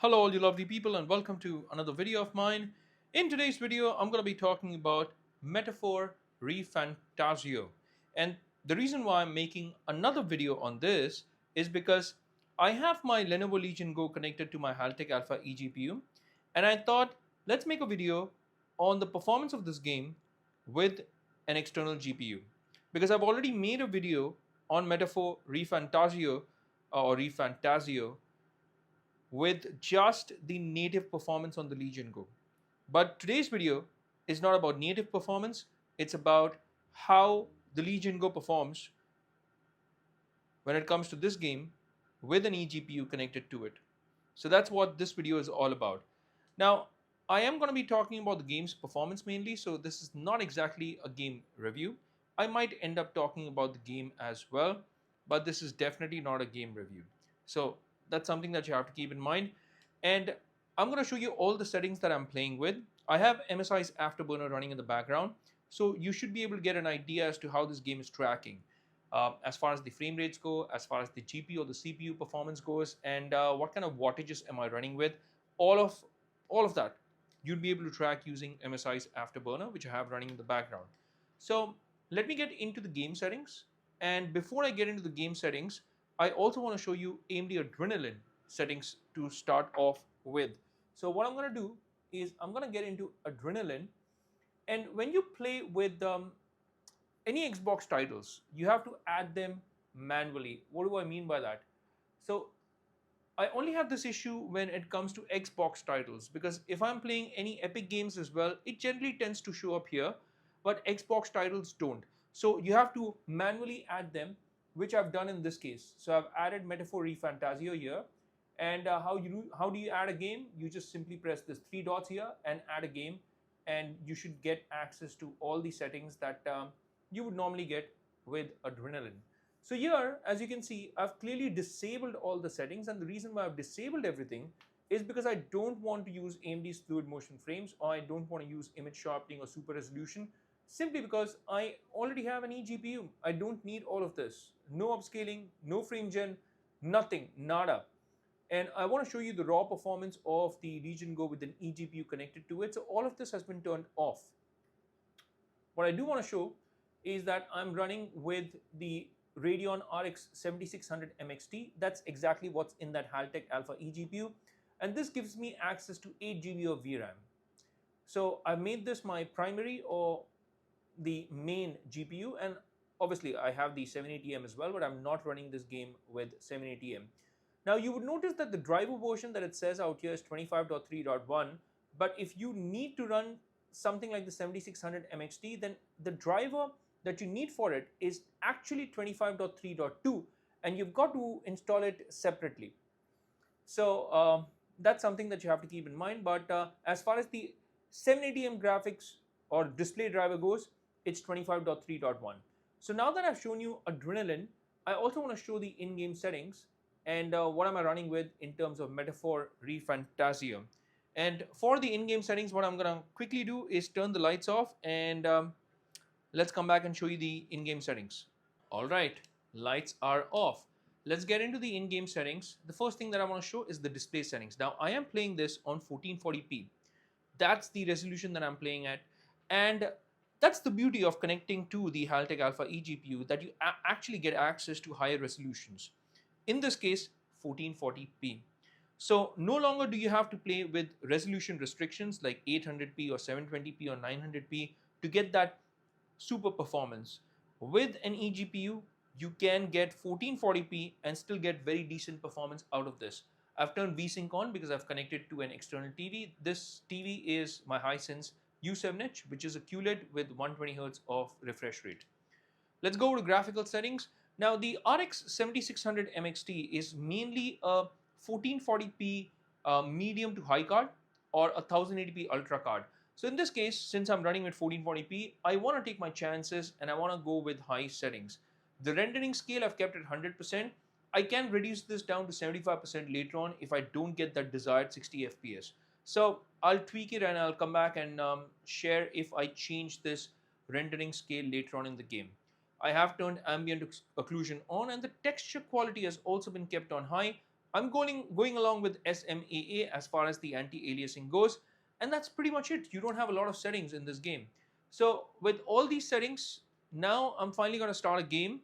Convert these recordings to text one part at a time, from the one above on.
Hello all you lovely people and welcome to another video of mine. In today's video, I'm going to be talking about Metaphor ReFantazio. And the reason why I'm making another video on this is because I have my Lenovo Legion Go connected to my Haltech Alpha eGPU, and I thought let's make a video on the performance of this game with an external GPU. Because I've already made a video on Metaphor ReFantazio or ReFantazio with just the native performance on the Legion Go. But today's video is not about native performance, it's about how the Legion Go performs when it comes to this game with an eGPU connected to it. So that's what this video is all about. Now, I am going to be talking about the game's performance mainly, so this is not exactly a game review. I might end up talking about the game as well, but this is definitely not a game review. So that's something that you have to keep in mind. And I'm going to show you all the settings that I'm playing with. I have MSI's Afterburner running in the background, so you should be able to get an idea as to how this game is tracking. As far as the frame rates go, as far as the GPU or the CPU performance goes, and what kind of wattages am I running with, all of that you'd be able to track using MSI's Afterburner, which I have running in the background. So let me get into the game settings. And before I get into the game settings, I also want to show you AMD Adrenalin settings to start off with. So what I'm going to do is I'm going to get into Adrenalin, and when you play with any Xbox titles, you have to add them manually. What do I mean by that? So I only have this issue when it comes to Xbox titles, because if I'm playing any Epic games as well, it generally tends to show up here, but Xbox titles don't. So you have to manually add them, which I've done in this case. So I've added Metaphor ReFantazio here. And how do you add a game? You just simply press this three dots here and add a game, and you should get access to all the settings that you would normally get with Adrenalin. So here, as you can see, I've clearly disabled all the settings, and the reason why I've disabled everything is because I don't want to use AMD's fluid motion frames, or I don't want to use image sharpening or super resolution, simply because I already have an eGPU. I don't need all of this. No upscaling, no frame gen, nothing, nada. And I want to show you the raw performance of the Legion Go with an eGPU connected to it. So all of this has been turned off. What I do want to show is that I'm running with the Radeon RX 7600 MXT. That's exactly what's in that Haltech Alpha eGPU. And this gives me access to 8 GB of VRAM. So I've made this my primary or the main GPU. And obviously I have the 780M as well, but I'm not running this game with 780M. Now you would notice that the driver version that it says out here is 25.3.1. But if you need to run something like the 7600 MXT, then the driver that you need for it is actually 25.3.2, and you've got to install it separately. So that's something that you have to keep in mind. But as far as the 780M graphics or display driver goes, it's 25.3.1. So now that I've shown you Adrenalin, I also want to show the in-game settings and what am I running with in terms of Metaphor ReFantazio. And for the in-game settings, what I'm going to quickly do is turn the lights off, and let's come back and show you the in-game settings. All right, lights are off. Let's get into the in-game settings. The first thing that I want to show is the display settings. Now, I am playing this on 1440p. That's the resolution that I'm playing at. And that's the beauty of connecting to the Haltech Alpha eGPU, that you actually get access to higher resolutions. In this case, 1440p. So no longer do you have to play with resolution restrictions like 800p or 720p or 900p to get that super performance. With an eGPU, you can get 1440p and still get very decent performance out of this. I've turned VSync on because I've connected to an external TV. This TV is my Hisense U7H, which is a QLED with 120 Hz of refresh rate. Let's go to graphical settings. Now the RX 7600 MXT is mainly a 1440p medium to high card or a 1080p ultra card. So in this case, since I'm running with 1440p, I want to take my chances and I want to go with high settings. The rendering scale I've kept at 100%. I can reduce this down to 75% later on if I don't get that desired 60 FPS. So I'll tweak it and I'll come back and share if I change this rendering scale later on in the game. I have turned ambient occlusion on, and the texture quality has also been kept on high. I'm going along with SMAA as far as the anti-aliasing goes, and that's pretty much it. You don't have a lot of settings in this game. So with all these settings, now I'm finally going to start a game.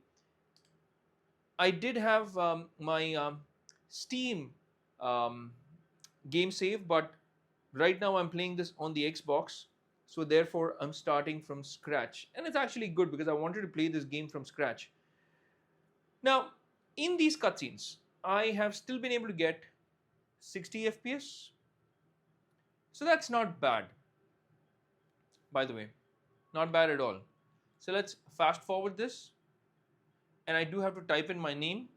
I did have my Steam um, game save, but right now I'm playing this on the Xbox, so therefore I'm starting from scratch, and it's actually good because I wanted to play this game from scratch. Now, in these cutscenes, I have still been able to get 60 FPS, so that's not bad, by the way, not bad at all. So let's fast forward this, and I do have to type in my name,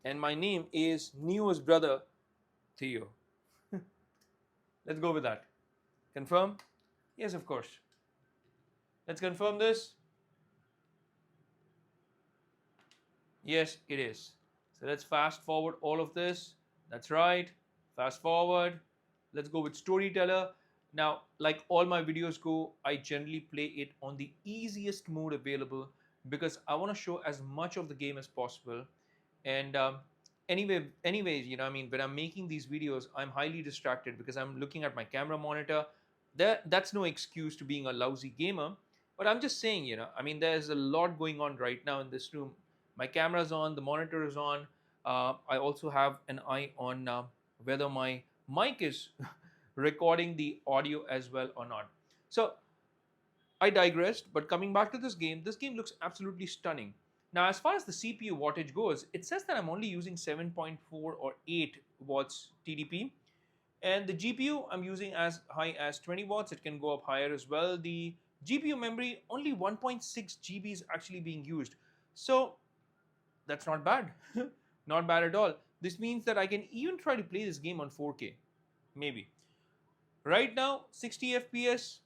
and my name is Neo's brother Theo. Let's go with that. Confirm? Yes, of course. Let's confirm this. Yes, it is. So let's fast forward all of this. That's right. Fast forward. Let's go with storyteller. Now, like all my videos go, I generally play it on the easiest mode available because I want to show as much of the game as possible. And anyways, I mean, when I'm making these videos, I'm highly distracted because I'm looking at my camera monitor. That's no excuse to being a lousy gamer. But I'm just saying, I mean, there's a lot going on right now in this room. My camera's on, the monitor is on. I also have an eye on whether my mic is recording the audio as well or not. So I digressed, but coming back to this game looks absolutely stunning. Now, as far as the CPU wattage goes, it says that I'm only using 7.4 or 8 watts TDP. And the GPU I'm using as high as 20 watts. It can go up higher as well. The GPU memory, only 1.6 GB is actually being used. So that's not bad. Not bad at all. This means that I can even try to play this game on 4K. Maybe. Right now, 60 FPS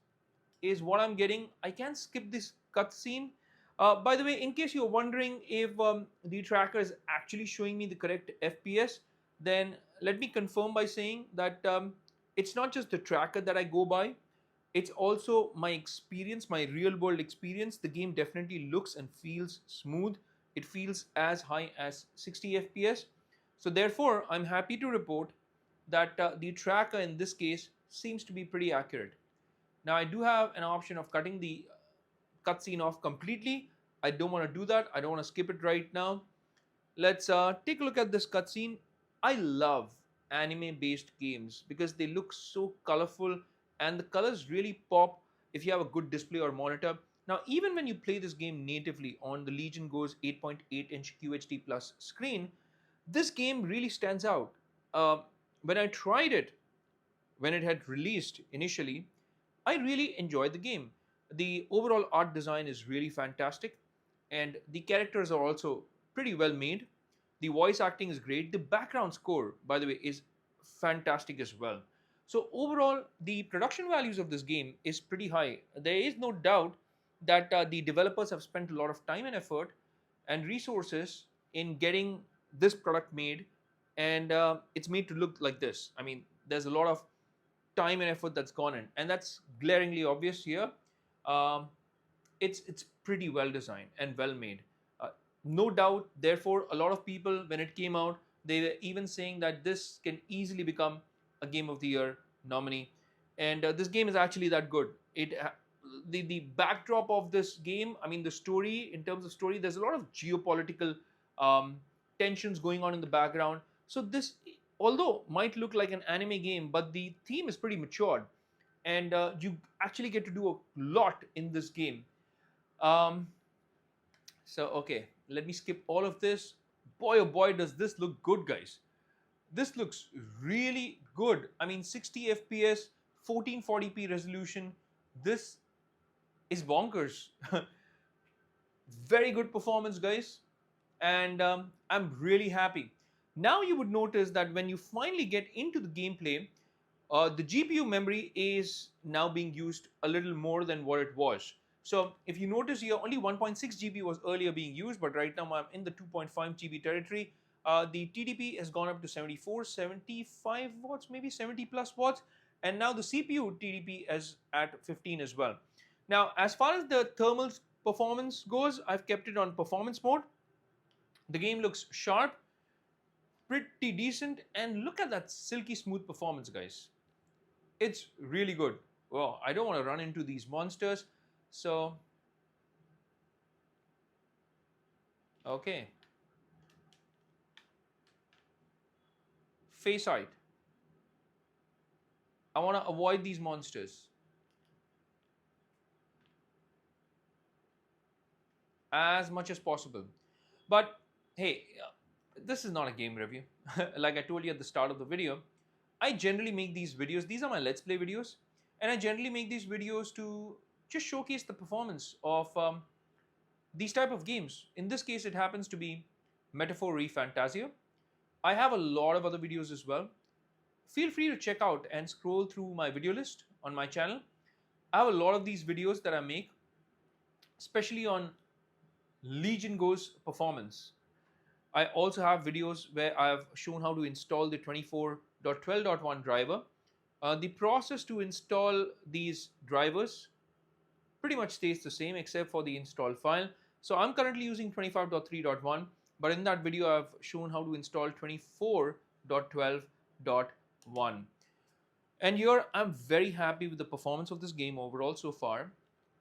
is what I'm getting. I can skip this cutscene. By the way, in case you're wondering if the tracker is actually showing me the correct FPS, then let me confirm by saying that it's not just the tracker that I go by, it's also my experience, my real world experience. The game definitely looks and feels smooth. It feels as high as 60 FPS. So therefore, I'm happy to report that the tracker in this case seems to be pretty accurate. Now I do have an option of cutting the cutscene off completely. I don't want to do that. I don't want to skip it right now. Let's take a look at this cutscene. I love anime-based games because they look so colorful and the colors really pop if you have a good display or monitor. Now, even when you play this game natively on the Legion Go's 8.8-inch QHD Plus screen, this game really stands out. Uh, when I tried it, when it had released initially, I really enjoyed the game. The overall art design is really fantastic, and the characters are also pretty well made. The voice acting is great. The background score, by the way, is fantastic as well. So overall, the production values of this game is pretty high. There is no doubt that the developers have spent a lot of time and effort and resources in getting this product made, and it's made to look like this. I mean, there's a lot of time and effort that's gone in, and that's glaringly obvious here. Um, it's pretty well designed and well made. No doubt, therefore, a lot of people, when it came out, they were even saying that this can easily become a Game of the Year nominee. And this game is actually that good. The backdrop of this game, I mean, the story, in terms of story, there's a lot of geopolitical um, tensions going on in the background. So this, although might look like an anime game, but the theme is pretty matured, and you actually get to do a lot in this game. Um, so okay, let me skip all of this. Boy, oh boy, does this look good, guys. This looks really good. I mean, 60 FPS, 1440p resolution. This is bonkers. Very good performance, guys. And I'm really happy. Now you would notice that when you finally get into the gameplay, the GPU memory is now being used a little more than what it was. So if you notice here, only 1.6 GB was earlier being used, but right now I'm in the 2.5 GB territory. The TDP has gone up to 74, 75 watts, maybe 70 plus watts. And now the CPU TDP is at 15 as well. Now, as far as the thermal performance goes, I've kept it on performance mode. The game looks sharp. pretty decent. And look at that silky smooth performance, guys. It's really good. Well, I don't want to run into these monsters. So, okay. Face height. I want to avoid these monsters as much as possible. But hey, this is not a game review. Like I told you at the start of the video, I generally make these videos. These are my Let's Play videos. And I generally make these videos to just showcase the performance of these type of games. In this case, it happens to be Metaphor ReFantazio. I have a lot of other videos as well. Feel free to check out and scroll through my video list on my channel. I have a lot of these videos that I make, especially on Legion Go's performance. I also have videos where I have shown how to install the 24.12.1 driver. The process to install these drivers pretty much stays the same except for the install file. So I'm currently using 25.3.1, but in that video I've shown how to install 24.12.1. And here I'm very happy with the performance of this game overall so far.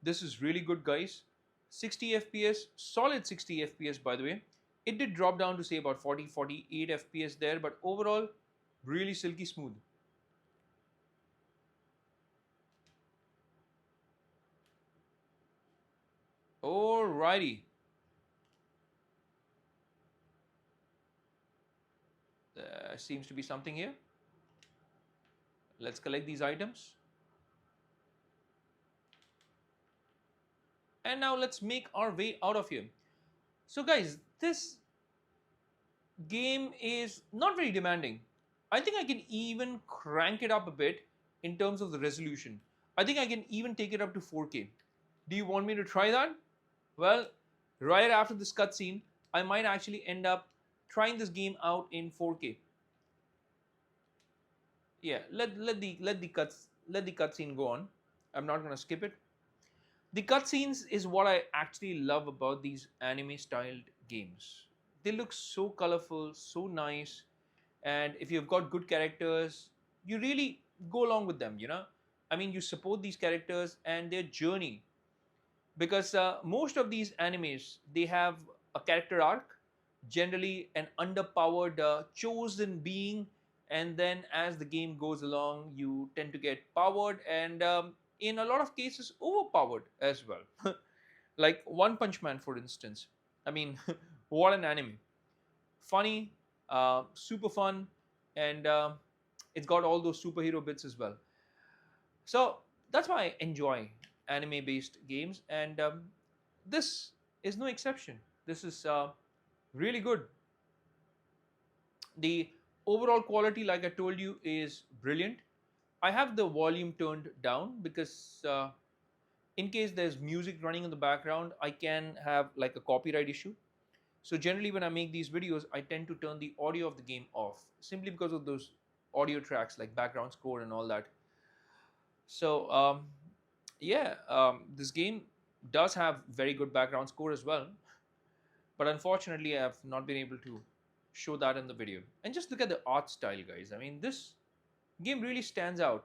This is really good, guys. 60 FPS, solid 60 FPS by the way. It did drop down to say about 48 FPS there, but overall really silky smooth. Alrighty. There seems to be something here. Let's collect these items. And now let's make our way out of here. So guys, this game is not very demanding. I think I can even crank it up a bit in terms of the resolution. I think I can even take it up to 4K. Do you want me to try that? Well, right after this cutscene, I might actually end up trying this game out in 4K. Yeah, let the cutscene go on. I'm not gonna skip it. The cutscenes is what I actually love about these anime styled games. They look so colorful, so nice, and if you've got good characters, you really go along with them, you know? I mean, you support these characters and their journey, because most of these animes, they have a character arc, generally an underpowered chosen being, and then as the game goes along you tend to get powered and in a lot of cases overpowered as well. Like One Punch Man, for instance. I mean, what an anime. Funny, super fun, and it's got all those superhero bits as well. So that's why I enjoy anime based games, and this is no exception. This is really good. The overall quality, like I told you, is brilliant. I have the volume turned down because in case there's music running in the background, I can have like a copyright issue. So generally when I make these videos, I tend to turn the audio of the game off simply because of those audio tracks like background score and all that. So yeah, this game does have very good background score as well, but unfortunately I have not been able to show that in the video. And just look at the art style, guys. I mean, this game really stands out.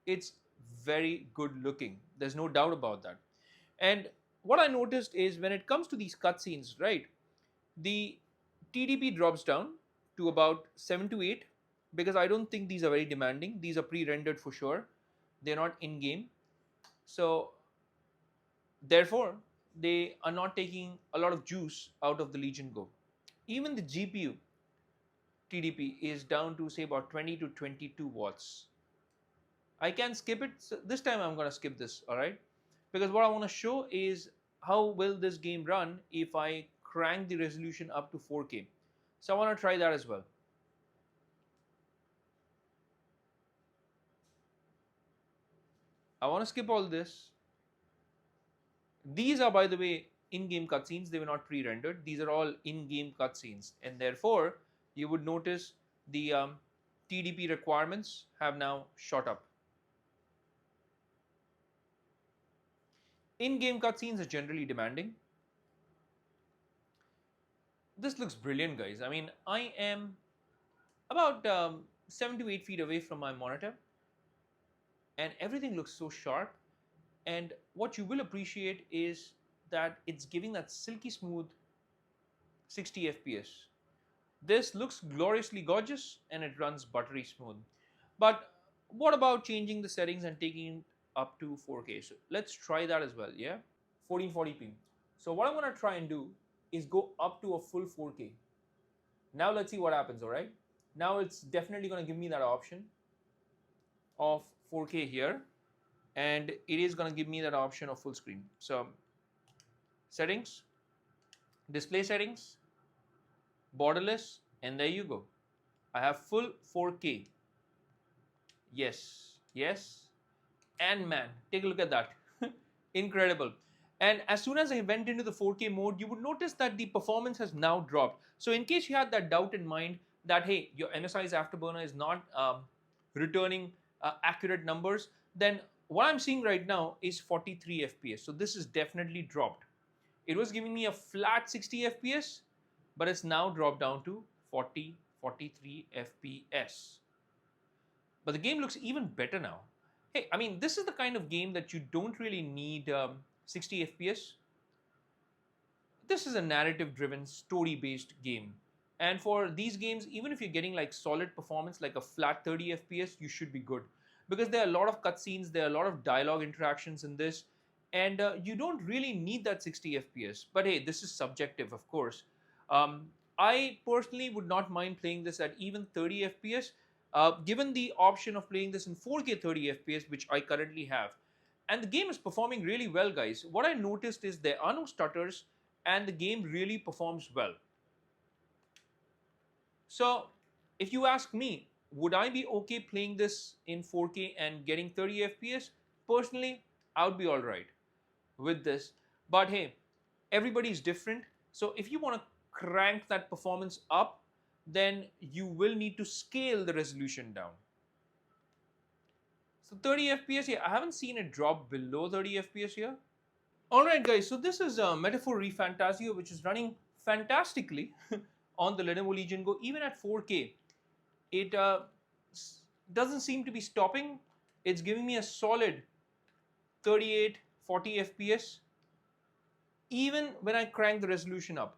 It's very good looking, there's no doubt about that. And what I noticed is when it comes to these cutscenes, right, the TDP drops down to about 7 to 8 because I don't think these are very demanding. These are pre-rendered for sure, they're not in-game. So therefore they are not taking a lot of juice out of the Legion Go. Even the GPU TDP is down to say about 20 to 22 watts. I can skip it. So this time I'm going to skip this, all right? Because what I want to show is how will this game run if I crank the resolution up to 4K. So I want to try that as well. I want to skip all this. These are, by the way, in-game cutscenes. They were not pre-rendered. These are all in-game cutscenes, and therefore you would notice the TDP requirements have now shot up. In-game cutscenes are generally demanding. This looks brilliant, guys. I mean, I am about 7 to 8 feet away from my monitor, and everything looks so sharp. And what you will appreciate is that it's giving that silky smooth 60 fps. This looks gloriously gorgeous and it runs buttery smooth. But what about changing the settings and taking it up to 4K? So let's try that as well, yeah? 1440p. So what I'm going to try and do is go up to a full 4K. Now let's see what happens, all right? Now it's definitely going to give me that option of 4K here, and it is going to give me that option of full screen. So settings, display settings, borderless, and there you go. I have full 4K. Yes, yes, and man, take a look at that. Incredible. And as soon as I went into the 4K mode, you would notice that the performance has now dropped. So in case you had that doubt in mind that, hey, your MSI's afterburner is not returning accurate numbers, then what I'm seeing right now is 43 FPS. So this is definitely dropped. It was giving me a flat 60 FPS, but it's now dropped down to 43 FPS. But the game looks even better now. Hey, I mean, this is the kind of game that you don't really need 60 FPS. This is a narrative-driven, story-based game. And for these games, even if you're getting like solid performance, like a flat 30 FPS, you should be good. Because there are a lot of cutscenes, there are a lot of dialogue interactions in this, and you don't really need that 60 FPS. But hey, this is subjective, of course. I personally would not mind playing this at even 30 FPS, given the option of playing this in 4K 30 FPS, which I currently have. And the game is performing really well, guys. What I noticed is there are no stutters, and the game really performs well. So, if you ask me, would I be okay playing this in 4K and getting 30 FPS? Personally, I would be alright with this. But hey, everybody's different. So, if you want to crank that performance up, then you will need to scale the resolution down. So 30 FPS here, I haven't seen it drop below 30 FPS here. Alright guys, so this is Metaphor ReFantazio, which is running fantastically on the Lenovo Legion Go, even at 4K. It doesn't seem to be stopping. It's giving me a solid 38, 40 FPS, even when I crank the resolution up.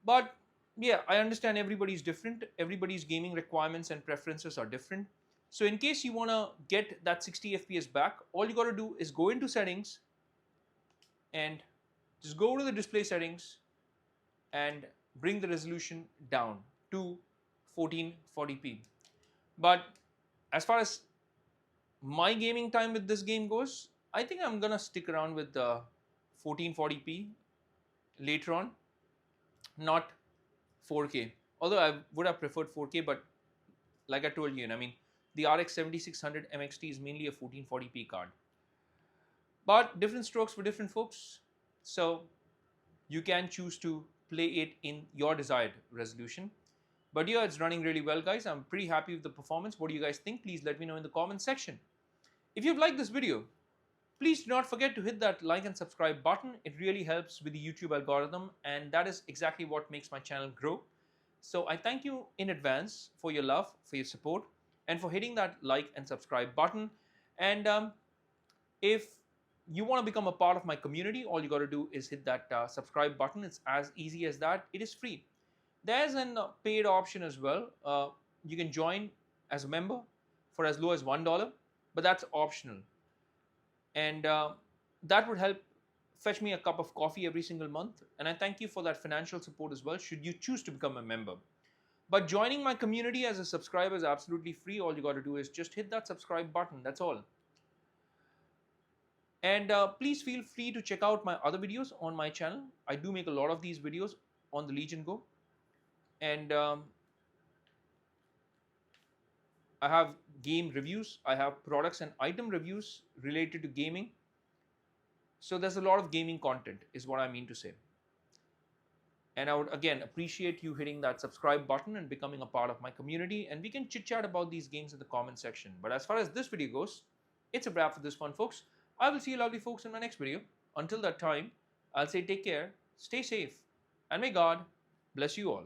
But yeah, I understand everybody's different. Everybody's gaming requirements and preferences are different. So in case you want to get that 60 FPS back, all you got to do is go into settings and just go to the display settings and bring the resolution down to 1440p. But as far as my gaming time with this game goes, I think I'm gonna stick around with the 1440p later on, not 4K. Although I would have preferred 4K, but like I told you, I mean, the RX 7600 MXT is mainly a 1440p card. But different strokes for different folks, so you can choose to play it in your desired resolution. But yeah, it's running really well, guys. I'm pretty happy with the performance. What do you guys think? Please let me know in the comments section. If you've liked this video, please do not forget to hit that like and subscribe button. It really helps with the YouTube algorithm, and that is exactly what makes my channel grow. So I thank you in advance for your love, for your support, and for hitting that like and subscribe button. And if you want to become a part of my community, all you got to do is hit that subscribe button. It's as easy as that. It is free. There's a paid option as well. You can join as a member for as low as $1, but that's optional. And that would help fetch me a cup of coffee every single month. And I thank you for that financial support as well, should you choose to become a member. But joining my community as a subscriber is absolutely free. All you got to do is just hit that subscribe button. That's all. And please feel free to check out my other videos on my channel. I do make a lot of these videos on the Legion Go. And I have game reviews. I have products and item reviews related to gaming. So there's a lot of gaming content is what I mean to say. And I would again appreciate you hitting that subscribe button and becoming a part of my community. And we can chit chat about these games in the comment section. But as far as this video goes, it's a wrap for this one, folks. I will see you lovely folks in my next video. Until that time, I'll say take care, stay safe, and may God bless you all.